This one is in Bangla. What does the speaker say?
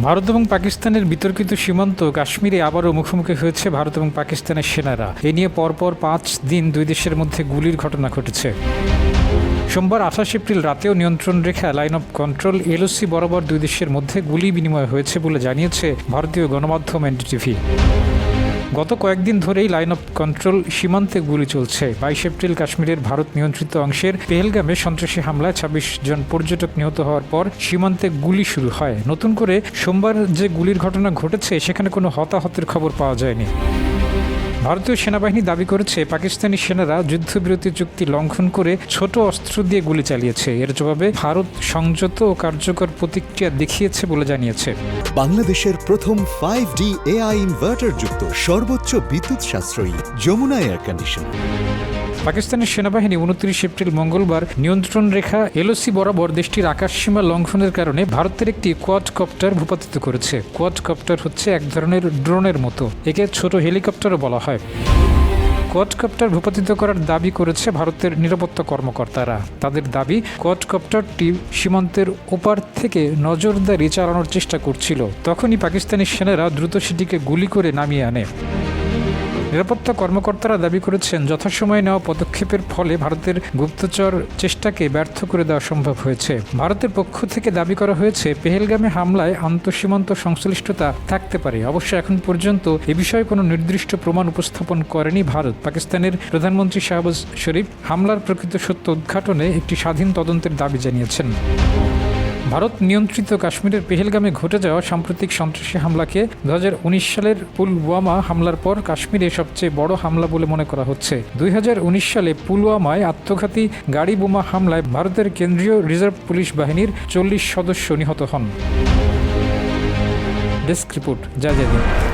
ভারত এবং পাকিস্তানের বিতর্কিত সীমান্ত কাশ্মীরে আবারও মুখোমুখি হয়েছে ভারত এবং পাকিস্তানের সেনারা। এ নিয়ে পরপর 5 দিন দুই দেশের মধ্যে গুলির ঘটনা ঘটেছে। সোমবার 28 এপ্রিল রাতেও নিয়ন্ত্রণ রেখা লাইন অফ কন্ট্রোল LOC বরাবর দুই দেশের মধ্যে গুলি বিনিময় হয়েছে বলে জানিয়েছে ভারতীয় গণমাধ্যম NDTV। গত কয়েকদিন ধরেই লাইন অফ কন্ট্রোল সীমান্তে গুলি চলছে। 22 এপ্রিল কাশ্মীরের ভারত নিয়ন্ত্রিত অংশের পেহেলগামে সন্ত্রাসী হামলায় 26 জন পর্যটক নিহত হওয়ার পর সীমান্তে গুলি শুরু হয়। নতুন করে সোমবার যে গুলির ঘটনা ঘটেছে সেখানে কোনো হতাহতের খবর পাওয়া যায়নি। ভারতীয় সেনাবাহিনী দাবি করেছে পাকিস্তানি সেনারা যুদ্ধবিরতি চুক্তি লঙ্ঘন করে ছোট অস্ত্র দিয়ে গুলি চালিয়েছে। এর জবাবে ভারত সংযত ও কার্যকর প্রতিক্রিয়া দেখিয়েছে বলে জানিয়েছে। বাংলাদেশের প্রথম 5D AI ইনভার্টার যুক্ত সর্বোচ্চ বিদ্যুৎ সাশ্রয়ী যমুনা এয়ার কন্ডিশন। পাকিস্তানের সেনাবাহিনী 29 এপ্রিল মঙ্গলবার নিয়ন্ত্রণ রেখা LOC বরাবর দেশটির আকাশসীমা লঙ্ঘনের কারণে ভারতের একটি কোয়াডকপ্টার ভূপাতিত করেছে। কোয়াডকপ্টার হচ্ছে এক ধরনের ড্রোনের মতো, একে ছোট হেলিকপ্টারও বলা হয়। কোয়াডকপ্টার ভূপাতিত করার দাবি করেছে ভারতের নিরাপত্তা কর্মকর্তারা। তাদের দাবি, কোয়াডকপ্টারটি সীমান্তের ওপার থেকে নজরদারি চালানোর চেষ্টা করছিল। তখনই পাকিস্তানি সেনারা দ্রুত সেটিকে গুলি করে নামিয়ে আনে। নিরাপত্তা কর্মকর্তারা দাবি করেছেন যথাসময়ে নেওয়া পদক্ষেপের ফলে ভারতের গুপ্তচর চেষ্টাকে ব্যর্থ করে দেওয়া সম্ভব হয়েছে। ভারতের পক্ষ থেকে দাবি করা হয়েছে পেহেলগামে হামলায় আন্তঃসীমান্ত সংশ্লিষ্টতা থাকতে পারে। অবশ্য এখন পর্যন্ত এ বিষয়ে কোনো নির্দিষ্ট প্রমাণ উপস্থাপন করেনি ভারত। পাকিস্তানের প্রধানমন্ত্রী শাহবাজ শরীফ হামলার প্রকৃত সত্য উদ্ঘাটনে একটি স্বাধীন তদন্তের দাবি জানিয়েছেন। ভারত নিয়ন্ত্রিত কাশ্মীরের পেহেলগামে ঘটে যাওয়া সাম্প্রতিক সন্ত্রাসী হামলাকে 2019 সালের পুলওয়ামা হামলার পর কাশ্মীরে সবচেয়ে বড় হামলা বলে মনে করা হচ্ছে। 2019 সালে পুলওয়ামায় আত্মঘাতী গাড়ি বোমা হামলায় ভারতের কেন্দ্রীয় রিজার্ভ পুলিশ বাহিনীর 40 সদস্য নিহত হন। ডেস্ক রিপোর্ট, জয় জয়।